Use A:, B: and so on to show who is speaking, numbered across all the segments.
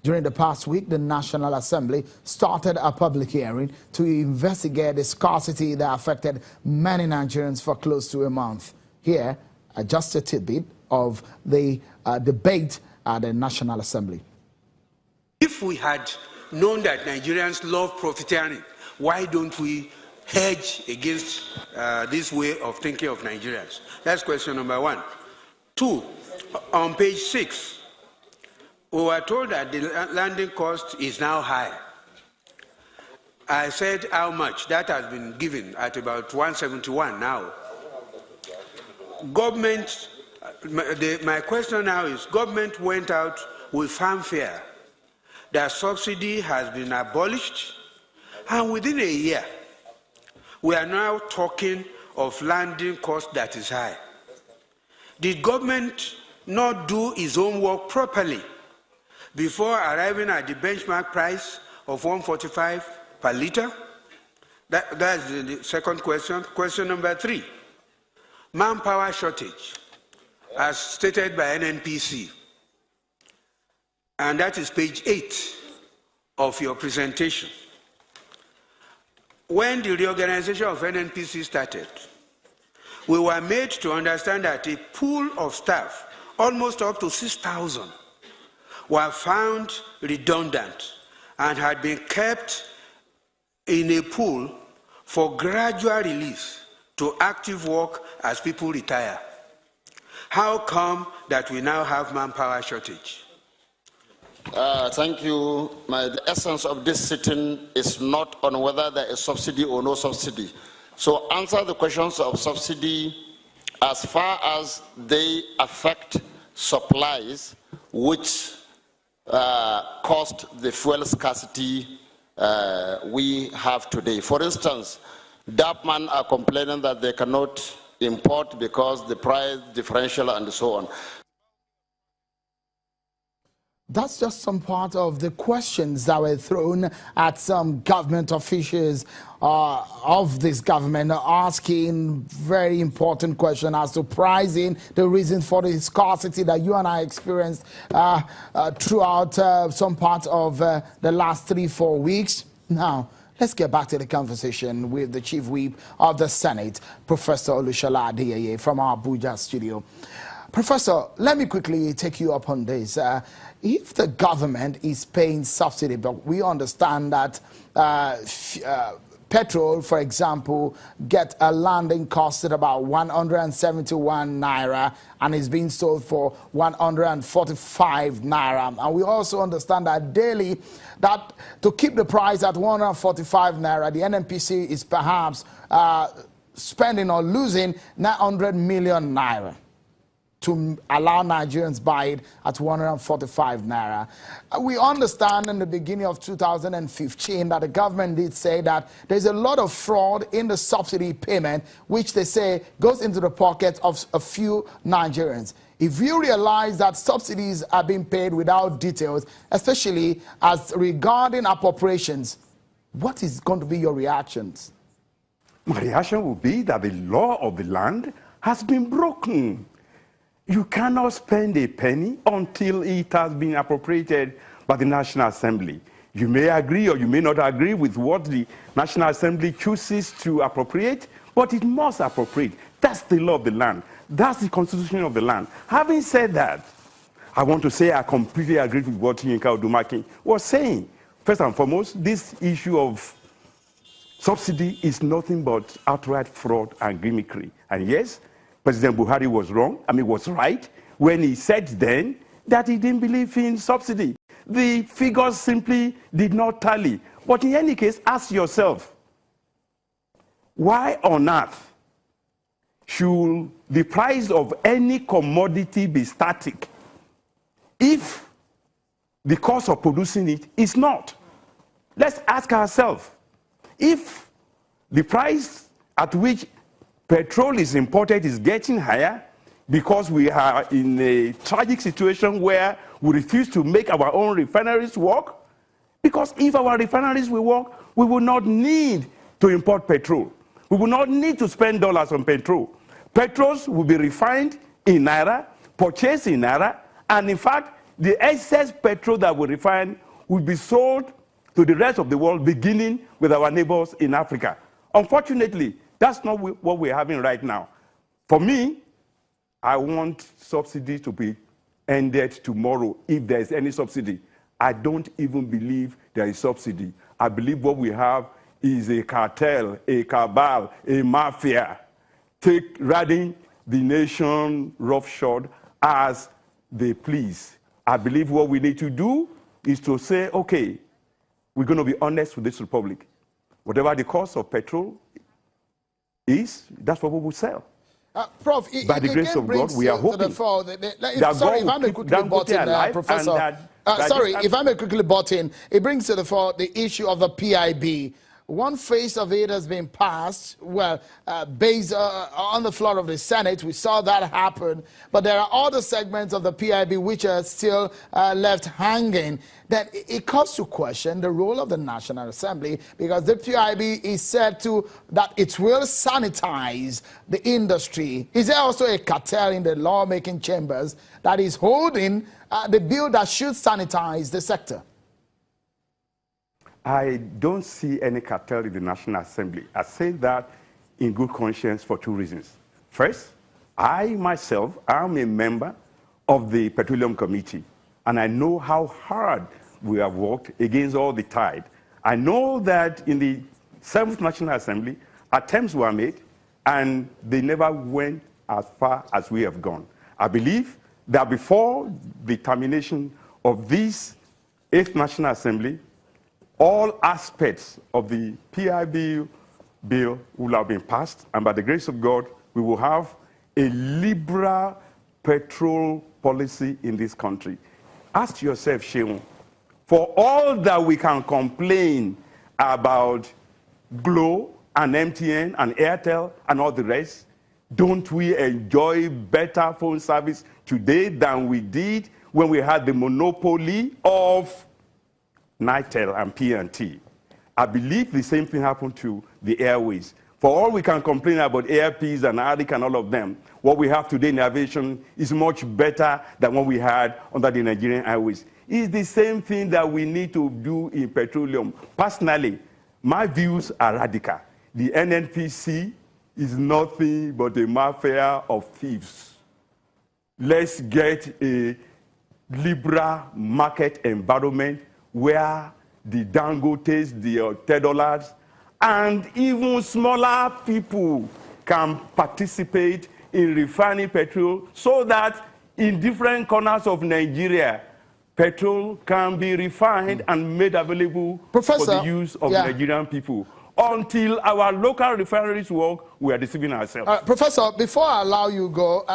A: During the past week, the National Assembly started a public hearing to investigate the scarcity that affected many Nigerians for close to a month. Here, just a tidbit of the debate at the National Assembly.
B: If we had known that Nigerians love profiteering, why don't we hedge against this way of thinking of Nigerians? That's question number one. Two, on page 6, we were told that the landing cost is now high. I said how much? That has been given at about 171 now. Government, my question now is, government went out with fanfare that subsidy has been abolished, and within a year, we are now talking of landing cost that is high. Did government not do its own work properly before arriving at the benchmark price of 145 per litre? That's the second question. Question number 3, manpower shortage, as stated by NNPC. And that is page 8 of your presentation. When the reorganization of NNPC started, we were made to understand that a pool of staff, almost up to 6,000, were found redundant and had been kept in a pool for gradual release to active work as people retire. How come that we now have manpower shortage?
C: Thank you. The essence of this sitting is not on whether there is subsidy or no subsidy. So answer the questions of subsidy as far as they affect supplies which caused the fuel scarcity we have today. For instance, DAPMAN are complaining that they cannot import because the price differential and so on.
A: That's just some part of the questions that were thrown at some government officials of this government, asking very important question as to pricing, the reason for the scarcity that you and I experienced throughout some part of the last 3-4 weeks. Now, let's get back to the conversation with the Chief Whip of the Senate, Professor Olusola Adeyeye from our Abuja studio. Professor, let me quickly take you up on this. If the government is paying subsidy, but we understand that petrol, for example, get a landing cost at about 171 naira and is being sold for 145 naira. And we also understand that daily, that to keep the price at 145 naira, the NNPC is perhaps spending or losing 900 million naira to allow Nigerians buy it at 145 naira. We understand in the beginning of 2015 that the government did say that there's a lot of fraud in the subsidy payment, which they say goes into the pockets of a few Nigerians. If you realize that subsidies are being paid without details, especially as regarding appropriations, what is going to be your reactions?
D: My reaction will be that the law of the land has been broken. You cannot spend a penny until it has been appropriated by the National Assembly. You may agree or you may not agree with what the National Assembly chooses to appropriate, but it must appropriate. That's the law of the land. That's the constitution of the land. Having said that, I want to say I completely agree with what Yinka Odumaki was saying. First and foremost, this issue of subsidy is nothing but outright fraud and gimmickry. And yes, President Buhari was wrong, was right, when he said then that he didn't believe in subsidy. The figures simply did not tally. But in any case, ask yourself, why on earth should the price of any commodity be static if the cost of producing it is not? Let's ask ourselves, if the price at which petrol is imported is getting higher because we are in a tragic situation where we refuse to make our own refineries work, because if our refineries will work, we will not need to import petrol. We will not need to spend dollars on petrol. Petrols will be refined in naira, purchased in naira, and in fact, the excess petrol that we refine will be sold to the rest of the world, beginning with our neighbors in Africa. Unfortunately, that's not what we're having right now. For me, I want subsidies to be ended tomorrow if there is any subsidy. I don't even believe there is subsidy. I believe what we have is a cartel, a cabal, a mafia, riding the nation roughshod as they please. I believe what we need to do is to say, okay, we're going to be honest with this republic. Whatever the cost of petrol is, that's what we will sell.
A: Prof,
D: by the grace of God, we are hoping.
A: Sorry, if I may quickly butt in, Professor. If I may quickly butt in, it brings to the fore the issue of the PIB. One phase of it has been passed, based on the floor of the Senate. We saw that happen. But there are other segments of the PIB which are still left hanging. Then it calls to question the role of the National Assembly, because the PIB is said that it will sanitize the industry. Is there also a cartel in the lawmaking chambers that is holding the bill that should sanitize the sector?
D: I don't see any cartel in the National Assembly. I say that in good conscience for two reasons. First, I myself am a member of the Petroleum Committee, and I know how hard we have worked against all the tide. I know that in the 7th National Assembly, attempts were made, and they never went as far as we have gone. I believe that before the termination of this 8th National Assembly, all aspects of the PIB bill will have been passed, and by the grace of God, we will have a liberal petrol policy in this country. Ask yourself, Sheung, for all that we can complain about Glo and MTN and Airtel and all the rest, don't we enjoy better phone service today than we did when we had the monopoly of Nitel and P&T? I believe the same thing happened to the airways. For all we can complain about AirPs and ADIC and all of them, what we have today in aviation is much better than what we had under the Nigerian Airways. It's the same thing that we need to do in petroleum. Personally, my views are radical. The NNPC is nothing but a mafia of thieves. Let's get a liberal market environment where the Dangotes, the $10, and even smaller people can participate in refining petrol, so that in different corners of Nigeria, petrol can be refined and made available for the use of Nigerian people. Until our local refineries work, we are deceiving ourselves.
A: Professor, before I allow you go,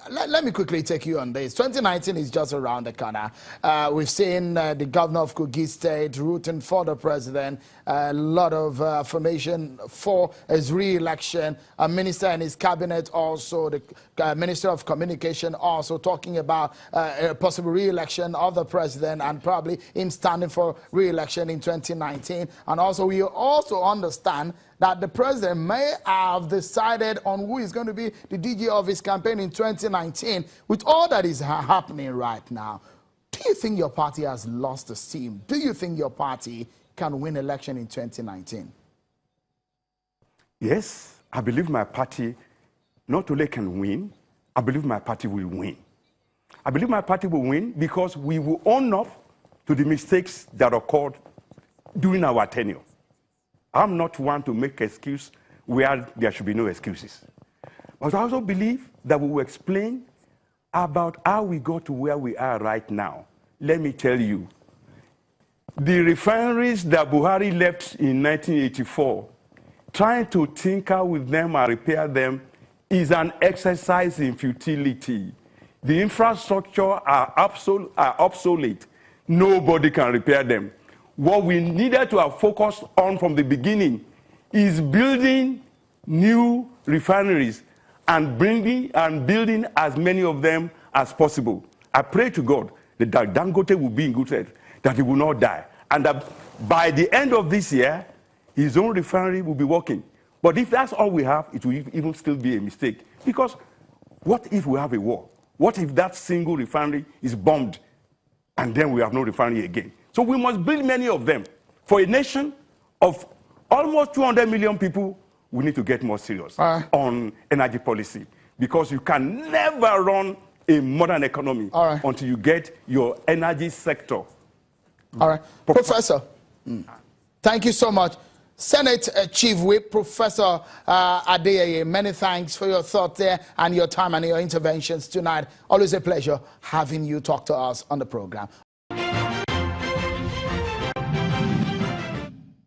A: let me quickly take you on this. 2019 is just around the corner. We've seen the governor of Kogi State rooting for the president, a lot of affirmation for his re-election. A minister in his cabinet also, the Minister of Communication also talking about a possible re-election of the president and probably him standing for re-election in 2019. And also, we also understand that the president may have decided on who is going to be the DG of his campaign in 2019. With all that is happening right now, do you think your party has lost the steam? Do you think your party can win election in 2019?
D: Yes, I believe my party not only can win, I believe my party will win. I believe my party will win because we will own up to the mistakes that occurred during our tenure. I'm not one to make excuse where there should be no excuses. But I also believe that we will explain about how we got to where we are right now. Let me tell you, the refineries that Buhari left in 1984, trying to tinker with them and repair them is an exercise in futility. The infrastructure are obsolete. Nobody can repair them. What we needed to have focused on from the beginning is building new refineries and building as many of them as possible. I pray to God that Dangote will be in good health, that he will not die, and that by the end of this year, his own refinery will be working. But if that's all we have, it will even still be a mistake. Because what if we have a war? What if that single refinery is bombed and then we have no refinery again. So we must build many of them. For a nation of almost 200 million people, we need to get more serious on energy policy, because you can never run a modern economy until you get your energy sector.
A: All right. Professor, thank you so much. Senate Chief Whip, Professor Adeyeye, many thanks for your thought there and your time and your interventions tonight. Always a pleasure having you talk to us on the program.